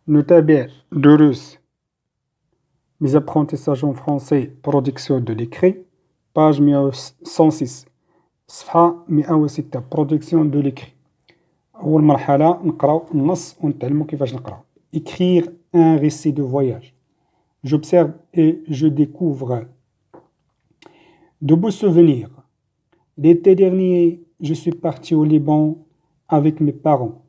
نتابع دروس mes apprentissages en français production de l'écrit page 106 صفحة 106 production de l'écrit. أول مرحلة نقراو النص ونتعلمو كيفاش نقراو. Écrire un récit de voyage. J'observe et je découvre de beaux souvenirs. L'été dernier, je suis parti au Liban avec mes parents.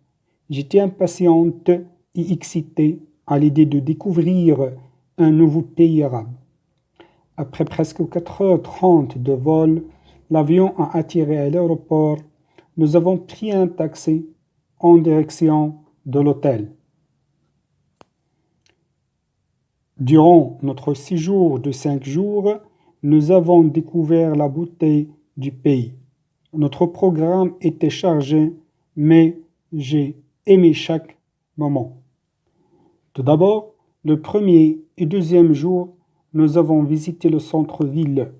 J'étais impatiente et excitée à l'idée de découvrir un nouveau pays arabe. Après presque 4h30 de vol, l'avion a atterri à l'aéroport. Nous avons pris un taxi en direction de l'hôtel. Durant notre séjour de 5 jours, nous avons découvert la beauté du pays. Notre programme était chargé, mais j'ai aimé chaque moment. Tout d'abord, le premier et deuxième jour, nous avons visité le centre-ville,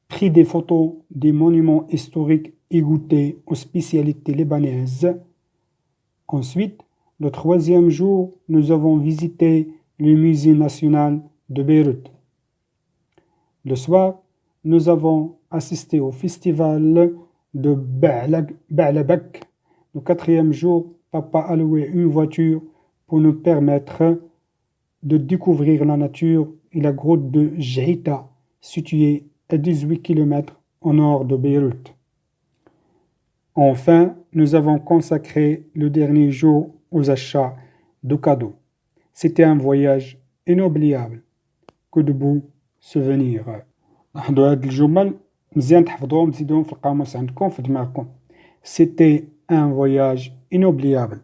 pris des photos des monuments historiques et goûté aux spécialités libanaises. Ensuite, le troisième jour, nous avons visité le musée national de Beyrouth. Le soir, nous avons assisté au festival de Ba'labak. Le quatrième jour, papa a loué une voiture pour nous permettre de découvrir la nature et la grotte de Jhita, située à 18 km au nord de Beyrouth. Enfin, nous avons consacré le dernier jour aux achats de cadeaux. C'était un voyage inoubliable. Que de beaux souvenirs. لاحظوا هاد الجمل مزيان تحفظوهم تزيدوهم في القاموس عندكم في دماغكم. C'était un voyage inoubliable.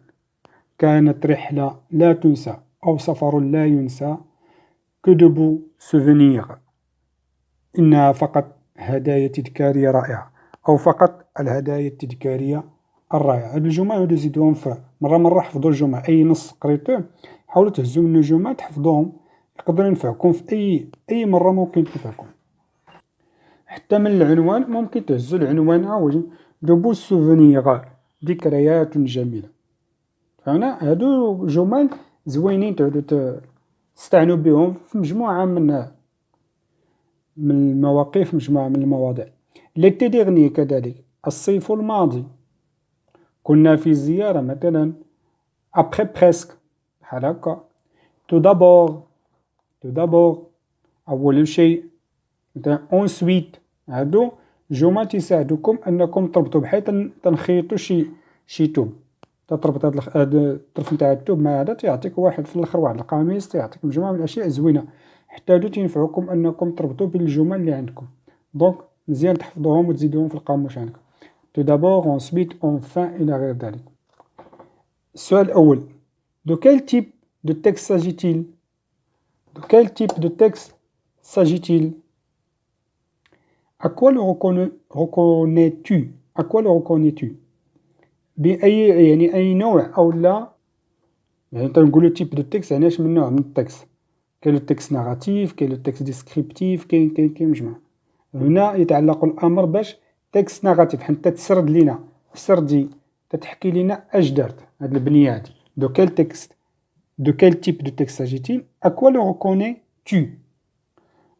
كانت رحلة لا تنسى أو سفر لا ينسى. Que de beaux souvenirs. إنها فقط هدايا تذكارية رائعة أو فقط الهدايا التذكارية الرائعة. هاد الجمل عاودوا زيدوهم في مرة حفظوا الجمل. أي نص قريتوه حاولوا تهزوا منه جمل تحفظوهم يقدر ينفعكم في أي مرة ممكن ينفعكم. حتى من العنوان ممكن تهزوا العنوان عاوج دو بو سوفونيغ ذكريات جميلة. فهنا هادو جمل زوينين تعودوا تستعنوا بهم في مجموعة من المواقف مجموعة من المواضيع. l'été dernier كذلك الصيف الماضي كنا في زيارة مثلا après presque بحال هكا. tout d'abord أول شيء ensuite. هادو جمل تساعدكم أنكم تربطوا بحال تنخيطوا شي توب. تربط هاد الطرف نتاع التوب مع هذا تعطيك واحد في الاخر واحد القميص تعطيك مجموعة من الأشياء زوينة. حتى هادو تنفعوكم أنكم تربطوا بالجمل اللي عندكم. دونك مزيان تحفظوهم وتزيدوهم في القاموس عندكم. tout d'abord ensuite enfin إلى غير ذلك. السؤال الأول. De quel type de texte s'agit-il? De quel type de texte s'agit-il? À quoi le reconnais-tu? À quoi le reconnais-tu? بأي يعني أي نوع أو لا يعني تنقولوا type de texte يعني اش من نوع من التكست. كاين لو تكست ناراتيف كاين لو تكست ديسكريبتيف كاين مجموعة. هنا يتعلق الأمر باش تكست ناراتيف حتى تسرد لينا سردي تتحكي لنا اش دارت هاد البنية هادي. de quel texte de quel type de texte s'agit-il? À quoi le reconnais-tu?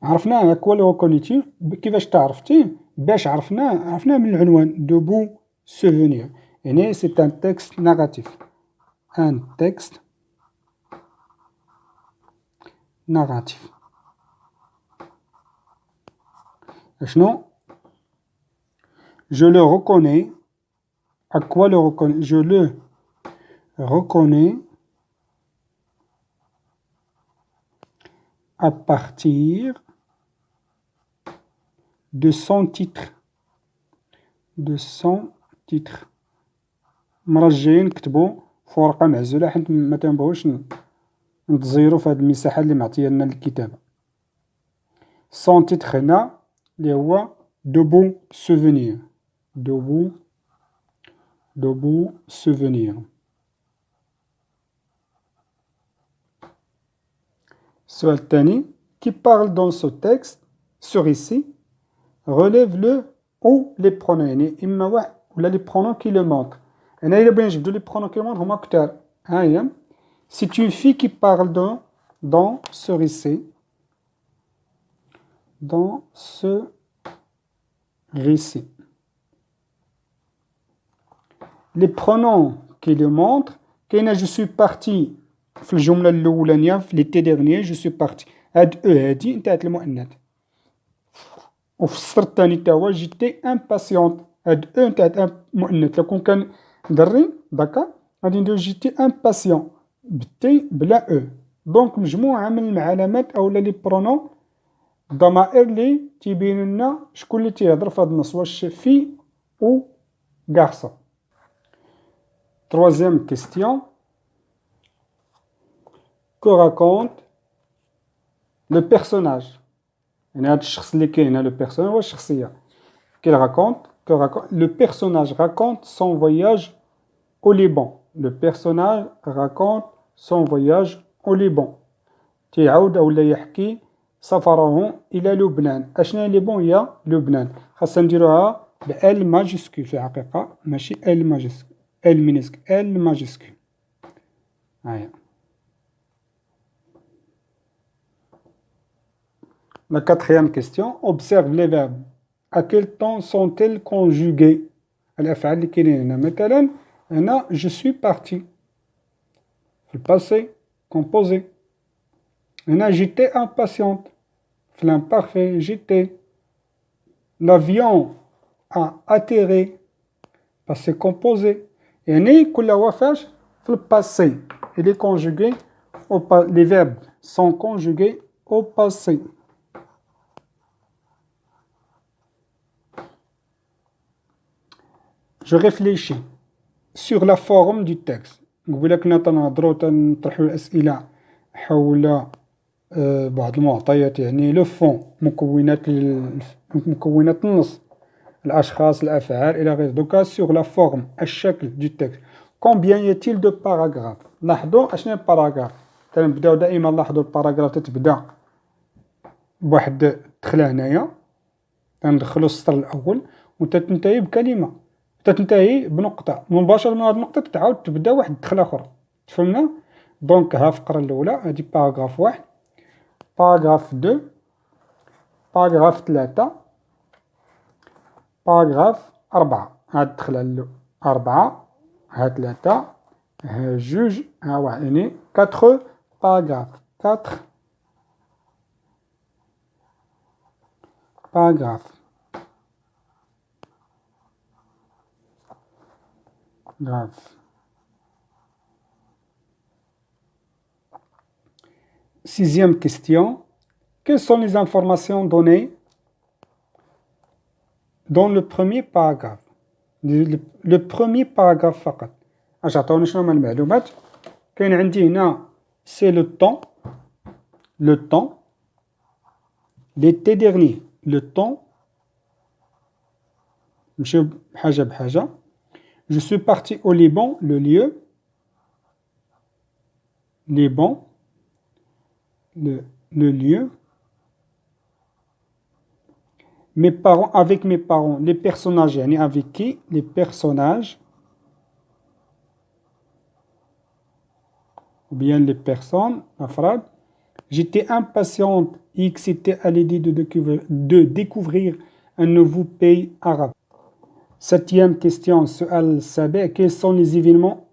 عرفناه à quoi le reconnais-tu كيفاش تعرفتيه باش عرفناه من العنوان de beaux souvenirs. يعني c'est un texte narratif. Un texte narratif. شنو je le reconnais. À quoi le reconnais? Je le reconnais à partir de son titre. De son titre. مرجعين كتبوا في ورقة معزولة حيت ما تنبغيوش نتزيروا في هاد المساحة اللي معطية لنا الكتابة. son titre هنا اللي هو de beaux souvenirs. de beaux souvenirs. السؤال الثاني. qui parle dans ce texte ce récit relève le ou les pronoms يعني إما واحد ولا les pronoms qui le montrent. هنا إلا بغينا نجبدو les pronoms qui le montrent هما كتار. ها هي C'est une fille qui parle dans ce récit. Dans ce récit. Les pronoms qui le montrent, كاين je suis parti في الجملة الأولانية في l'été dernier je suis parti. هاد هادي انتهت المؤنث. وفي السطر الثاني تا هو جيتي امباسيونت. هاد انتهت مؤنث. لو كان دري داكا غادي ندير جيتي امباسيون بالتي بلا دونك مجموعة من العلامات أو لي برونون الضمائر اللي تيبينوا لنا شكون اللي تيهضر في هذا النص واش في او garçon. Troisième question. Que raconte le personnage? يعني هذا الشخص اللي كاين هنا لو بيرسوناج هو الشخصية. Que raconte le personnage raconte son voyage au Liban. Le personnage raconte son voyage au Liban. تيعاود أولا يحكي سفره إلى لبنان. أشنا لبنان هي لبنان. خاصنا نديروها بال ماجيسكول في الحقيقة ماشي ال ماجيسكول ال مينيسكول ال ماجيسكول. هاهي. La quatrième question. Observe les verbes. À quel temps sont-ils conjugués? الأفعال اللي كاينين هنا مثلا هنا je suis parti في الباسي composé. هنا j'étais impatiente في l'imparfait j'étais. L'avion a atterri passé composé. يعني كل هو فاش في الباسي. Il est conjugué les verbes sont conjugués au passé. Je réfléchis sur la forme du texte. قبيله كنا تنهضروا تنطرحوا الأسئلة حول بعض المعطيات يعني لو فون مكونات النص الأشخاص الأفعال إلى غير. دوكا sur la forme الشكل du texte. Combien y a-t-il de paragraphes? لاحظوا أشنو باراغراف. تنبداو دائما لاحظوا الباراغراف تتبدا بواحد دخله هنايا تندخلوا السطر الأول وتنتهي بكلمة تنتهي بنقطة مباشرة من هذه النقطة تعاود تبدا واحد دخلة أخرى. تفهمنا؟ دونك ها الفقرة الأولى هادي باراغراف واحد باراغراف دو باراغراف ثلاثة باراغراف أربعة. هاد الدخلة أربعة ها ثلاثة ها جوج ها واحد يعني 4 باراغراف 4 باراغراف. Sixième question. Quelles sont les informations données dans le premier paragraphe? Le premier paragraphe فقط. اش عطاونا شنو هما المعلومات؟ كاين عندي هنا سي لو طون l'été dernier le temps نمشيو حاجة بحاجة. Je suis parti au Liban le lieu Liban le lieu. Mes parents avec mes parents les personnages يعني avec qui les personnages ou bien les personnes أفراد. J'étais impatiente et excitée à l'idée de découvrir un nouveau pays arabe. Septième question. السؤال السابع. Quels sont les événements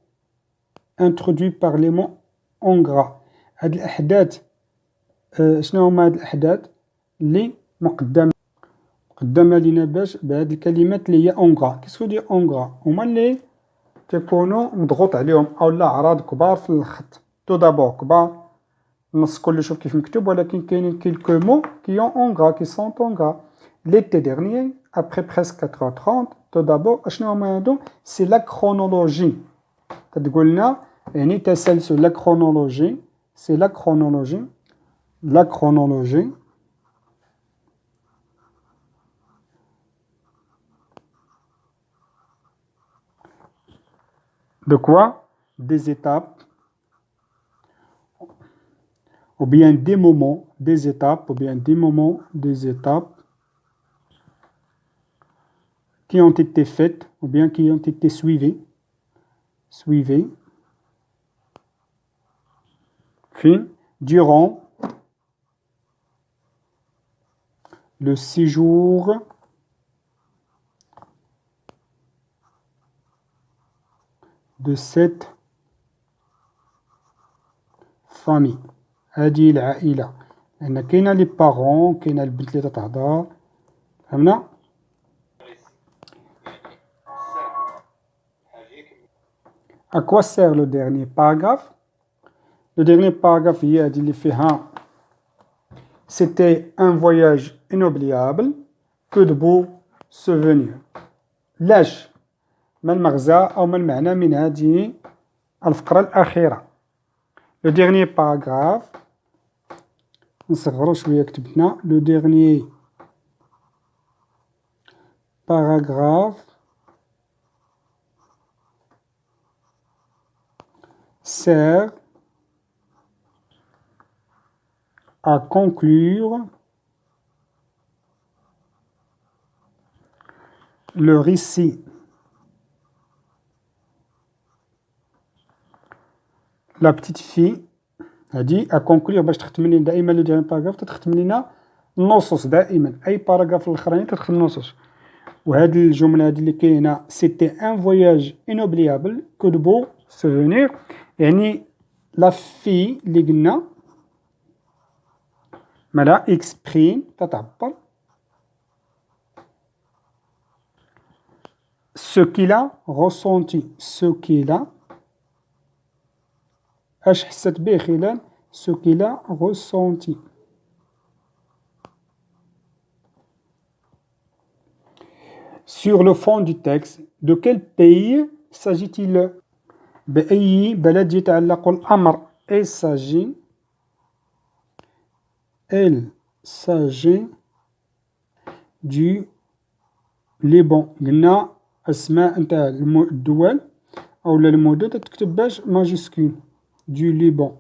introduits par les mots en gras? هاد الأحداث شنو هما هاد الأحداث اللي مقدمة لنا باش بهاد الكلمات اللي هي en gras. كيسكو دي en gras هما اللي تكونوا مضغوط عليهم أو لا أعراض كبار في الخط. تو دابور كبار النص كله شوف كيف مكتوب ولكن كاينين كيلكو مو كي en gras qui sont en gras. L'été dernier après presque 4h30. تو دابور اشنو هما هادو؟ سي لا كرونولوجي. كتقول لنا يعني تسلسل لا كرونولوجي سي لا كرونولوجي de quoi? Des étapes ou bien des moments, des étapes ou bien des moments, des étapes qui ont été faites ou bien qui ont été suivies fin, durant le séjour de cette famille. هذه العائلة. لأن كاينة لي بارون، كاينة البنت اللي تتهضر. فهمنا؟ À quoi sert le dernier paragraphe? Le dernier paragraphe هي هذه اللي فيها C'était un voyage inoubliable, que de beaux souvenirs. لاش ما المغزى أو ما المعنى من هذه الفقرة الأخيرة؟ Le dernier paragraphe نصغروا شوية كتبتنا. Le dernier paragraphe sert à conclure le récit. La petite fille هادي à conclure باش تختم لنا دائما لو ديرني باراغراف تختم لنا النصوص دائما. اي باراغراف الاخرين تدخل النصوص. وهاد الجمله هادي اللي كاينه سيتي ان فواياج انوبليابل كو دو بو سوفونير، يعني لا في اللي قلنا مالا اكسبريم تتعبر ce qu'il a ressenti. ce qu'il a اش حست به خلال ce qu'il a ressenti. Sur le fond du texte, de quel pays s'agit-il? بأي بلد يتعلق الأمر؟ Il s'agit du Liban. قلنا أسماء نتاع الدول أو المدن تكتب باش ماجسكول. du Liban.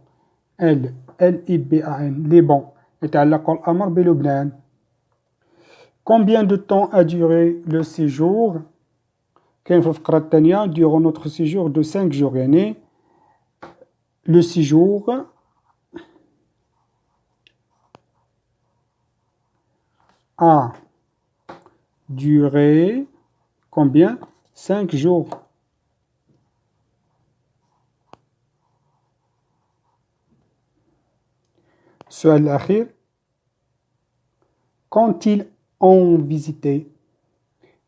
L-I-B-A-N. Liban. يتعلق الأمر بلبنان. Combien de temps a duré le séjour? كاين في الفقرة الثانية durant notre séjour de 5 jours. يعني le séjour a duré combien? 5 jours. السؤال الأخير. Quand ils ont visité,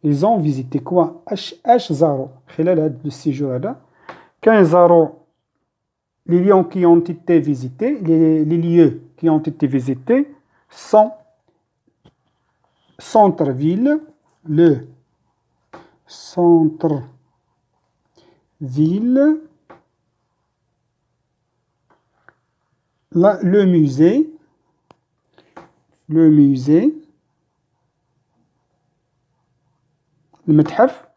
ils ont visité quoi? اش زاروا خلال هذا السيجور هذا؟ كان زاروا les lieux qui ont été visités. Les lieux qui ont été visités sont centre-ville, le centre-ville, le musée, le متحف.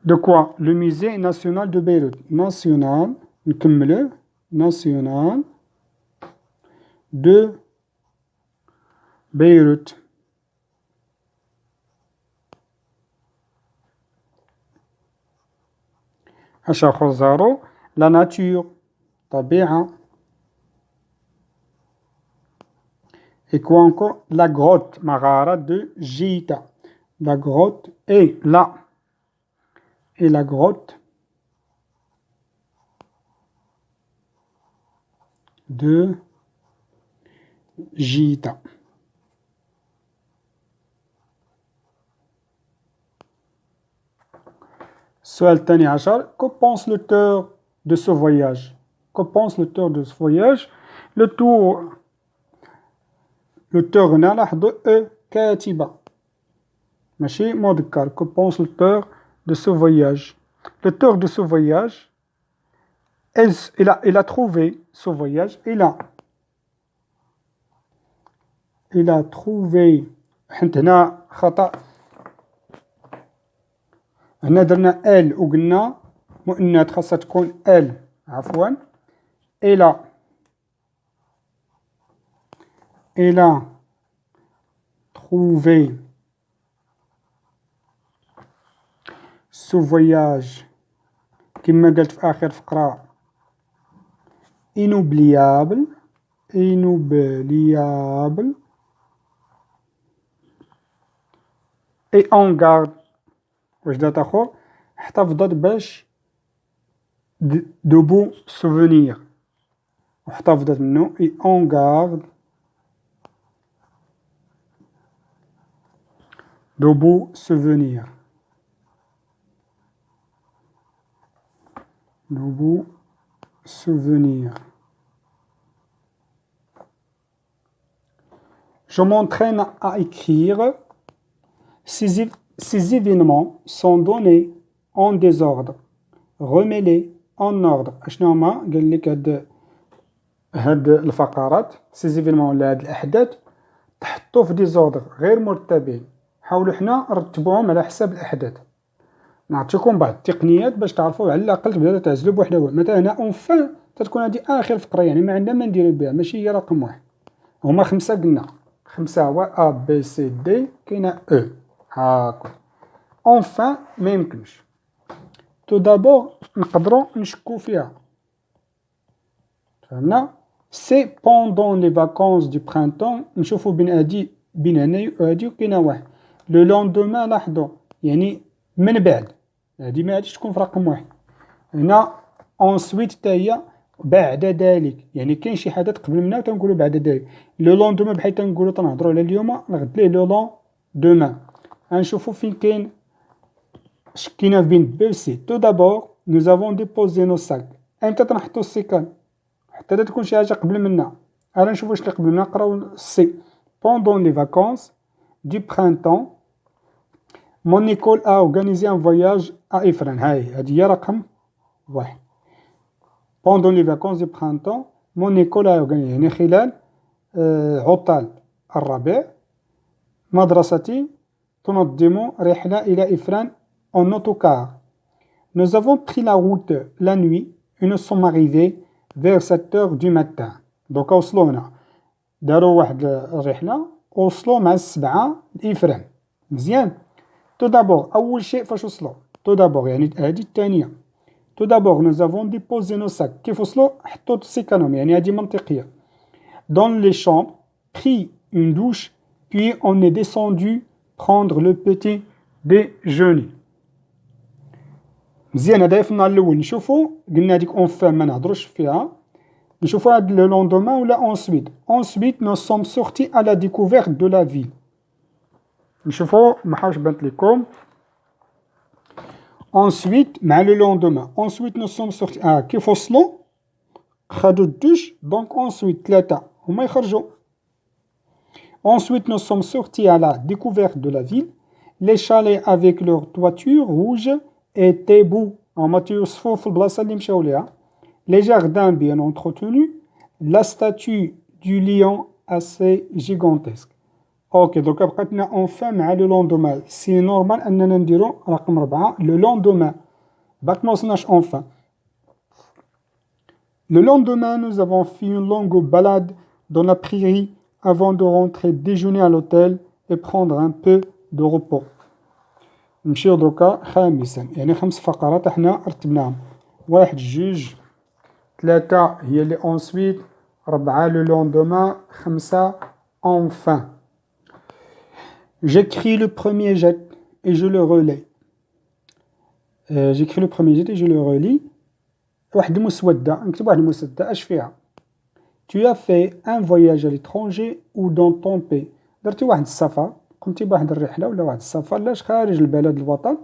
De quoi? Le musée national de Beyrouth. National, نكمله. National de Beyrouth. اش اخر زارو؟ la nature, طبيعة. Et quoi encore? La grotte, مغارة de Gita. La grotte et la grotte de Gita. السؤال الثاني عشر. Que pense l'auteur de ce voyage? Que pense l'auteur de ce voyage? l'auteur هنا لاحظوا كاتبة ماشي مذكر. Que pense l'auteur de ce voyage? L'auteur de ce voyage, il a trouvé ce voyage. Il a trouvé. حنت هنا خطأ. هنا درنا ال وقلنا مؤنث خاصها تكون ال. عفوا. Il a trouvé ce voyage كما قلت في آخر فقرة inoubliable, inoubliable, et en garde. واش دات اخر احتفظت باش de beaux souvenirs واحتفظت منه et en garde de beaux souvenirs. De beaux souvenirs. Je m'entraîne à écrire. Ces événements sont donnés en désordre. Remets-les en ordre. اشنو هما؟ قال لك هاد الفقرات ces événements ولا هاد الأحداث تحطوا في ديزوردر غير مرتبين. حاولوا حنا نرتبوهم على حساب الأحداث. نعطيكم بعض التقنيات باش تعرفوا على الأقل تبداو تعزلوا بوحدة بوحدة. مثلا هنا اونفان تتكون هادي آخر فقرة، يعني ما عندنا ما نديرو بها، ماشي هي رقم واحد. هما 5 قلنا، 5 هو A B C D كاينة E هاكا. اونفان ما يمكنش. تو دابور نقدروا نشكو فيها. فهمنا؟ سي بوندون لي فاكونس دو برانتون. نشوفوا بين هنايا وهادي وكاينه واحد لو لوندومان. لاحظوا يعني من بعد، هادي ما غاديش تكون في رقم واحد. هنا اونسويت حتى هي بعد ذلك، يعني كاين شي حدث قبل منها تنقولوا بعد ذلك. لو لوندومان بحال تنقولوا تنهضروا على اليوم، نغد ليه لو لوندومان. غنشوفوا فين كاين شكينا بين بي و سي. تو دابور nous avons déposé nos sacs. امتى تنحطوا السيكان؟ حتى تكون شي حاجه قبل منا. انا نشوف واش اللي قبل منا. نقراو سي. pendant les vacances du printemps mon école a organisé un voyage à Ifrane. هذه هي رقم واحد. pendant les vacances du printemps mon école a organisé، يعني خلال عطل الربيع مدرستي تنظم رحلة إلى إفران en autocar. Nous avons pris la route la nuit et nous sommes arrivés vers 7 heures du matin. donc وصلوا هنا، داروا واحد الرحلة وصلوا مع 7 لإفران. مزيان. تو دابور أول شيء فاش وصلوا، تو دابور يعني هذه الثانية. تو دابور nous avons déposé nos sacs. كيف وصلوا؟ حطوا سيكانهم، يعني هذه منطقية. dans les chambres pris une douche puis on est descendu prendre le petit déjeuner. مزيان. هذا في النهار الاول. نشوفوا قلنا هذيك اونفان ما نهضروش فيها. نشوفوا هاد لو لوندومان ولا اونسويت. ensuite nous sommes sortis à la découverte de la ville. نشوفوا ما حاولش بانت لكم. ensuite مع لو لوندومان. ensuite nous sommes sortis كيف وصلوا خدوا الدوش. دونك ensuite 3 هما يخرجوا. ensuite nous sommes sortis à la découverte de la ville. les chalets avec leur toiture rouge étaient beaux. هما تيوصفوا في البلاصه اللي مشاو ليها. les jardins bien entretenus. la statue du lion assez gigantesque. اوكي دوكا بقات لنا اونفان مع لو لوندومان. سي نورمال اننا نديرو رقم 4 لو لوندومان. باك ما وصلناش اونفان. Le lendemain, nous avons fait une longue balade dans la prairie avant de rentrer déjeuner à l'hôtel et prendre un peu de repos. نمشيو دوكا خامسا، يعني 5 فقرات احنا رتبناهم. 1 2 3 هي اللي ensuite، 4 le lendemain، 5 enfin. J'écris le premier jet et je le relais. J'écris le premier jet et je le relis. واحد المسودة، نكتب واحد المسودة اش فيها؟ Tu as fait un voyage à l'étranger ou dans ton pays. درتي واحد السفر، قمتي بواحد الرحلة ولا واحد السفر لاش خارج البلد الوطن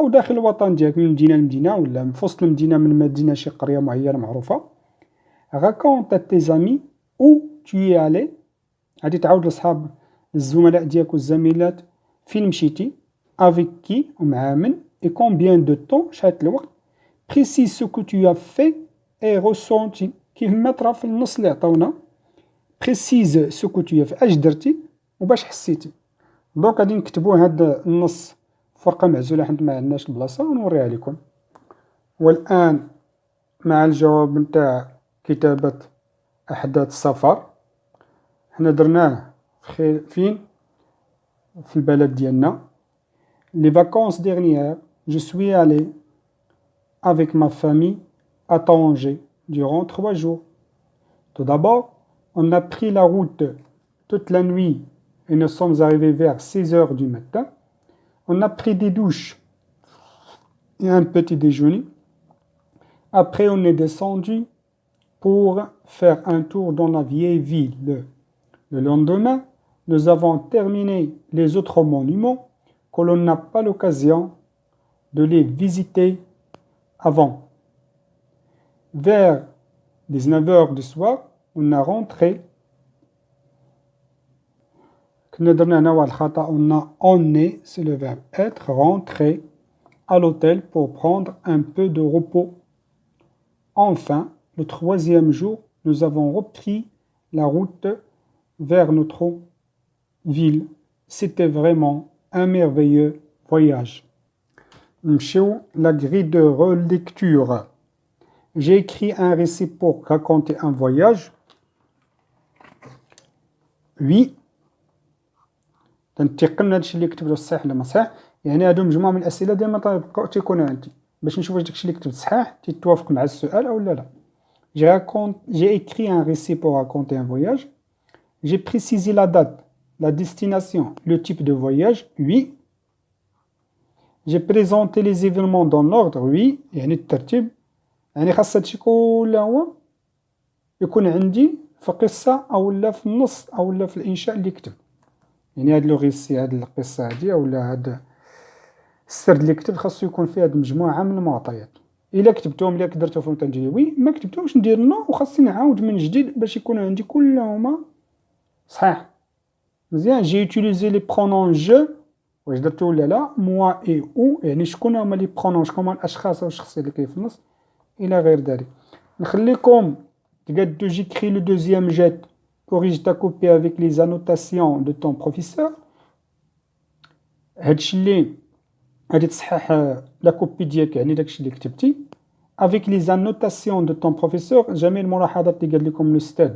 أو داخل الوطن ديالك، من مدينة لمدينة ولا في وسط المدينة من مدينة شي قرية معينة معروفة. Raconte à tes amis où tu es allé. غادي تعاود لصحاب الزملاء ديالك والزميلات فين مشيتي. Avec qui ومع من. Et combien de temps شحال الوقت. Précise ce que tu as fait et ressenti. كيف ما طرا في النص اللي عطاونا. Précise ce que tu as fait. اش درتي وباش حسيتي. دونك غادي نكتبوا هاد النص في ورقة معزولة حيت ما عندناش البلاصة ونوريها لكم. والآن مع الجواب نتاع كتابة أحداث السفر. حنا درناه فين؟ في البلد ديالنا. Les vacances dernières, je suis allé avec ma famille à Tanger durant 3 jours. Tout d'abord, on a pris la route toute la nuit et nous sommes arrivés vers 6 heures du matin. On a pris des douches et un petit déjeuner. Après, on est descendu pour faire un tour dans la vieille ville. Le lendemain, nous avons terminé les autres monuments que l'on n'a pas l'occasion de les visiter avant. Vers 19 heures du soir, on a rentré. On est, c'est le verbe être, rentré à l'hôtel pour prendre un peu de repos. Enfin, le troisième jour, nous avons repris la route vers notre ville. C'était vraiment un merveilleux voyage. La grille de relecture. J'ai écrit un récit pour raconter un voyage. Oui. تنتقلنا هادشي اللي كتبته الصحيح ولا ما صحيح، يعني هادو مجموعه من الاسئله دائما تيكونوا عندي باش نشوف واش داكشي اللي كتبت صحيح تيتوافق مع السؤال او لا. J'ai écrit un récit pour raconter un voyage. J'ai précisé la date, la destination, le type de voyage. Oui. J'ai présenté les événements dans l'ordre. Oui. يعني الترتيب، يعني خاص هادشي كله هو يكون عندي في قصه او لا في النص او لا في الانشاء اللي كتب. يعني هاد لو غيسي، هاد القصه هادي اولا هاد السرد اللي كتب خاصو يكون فيه هاد مجموعه من المعطيات. الا كتبتهم الا قدرتو فهمت ندير وي، ما كتبتهمش ندير نو، وخاصني نعاود من جديد باش يكونوا عندي كلهما صحيح. مزيان. جي يوتيليزي لي برونون جو، واش درتو ولا لا، موا اي او، يعني شكون هما لي برونون، شكون هما الاشخاص او الشخصيه اللي كاين في النص الى غير ذلك. نخليكم تقادو. جيكري لو دوزيام جيت. Corrige ta copie avec les annotations de ton professeur. هادشي اللي غادي تصحح لا كوبي ديالك، يعني داكشي اللي كتبتي avec les annotations de ton professeur. جميع الملاحظات اللي قال لكم الاستاذ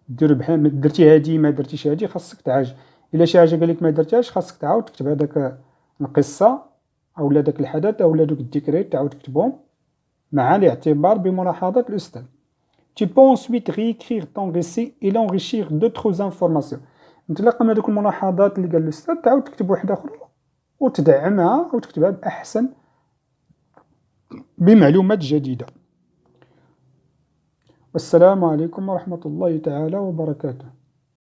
ديروا بحال درتي هادي ما درتيش هادي، خاصك تعالج. الا شي حاجه قال لك ما درتيهاش خاصك تعاود تكتب هذاك القصه او داك الحدث او دوك الذكريات، تعاود تكتبهم مع الاعتبار بملاحظات الاستاذ. Tu peux ensuite réécrire ton récit et l'enrichir d'autres informations. نتلاقى مع دوك الملاحظات اللي قال الاستاذ، تعاود تكتب واحده اخرى وتدعمها او تكتبها باحسن بمعلومات جديده. والسلام عليكم ورحمه الله تعالى وبركاته.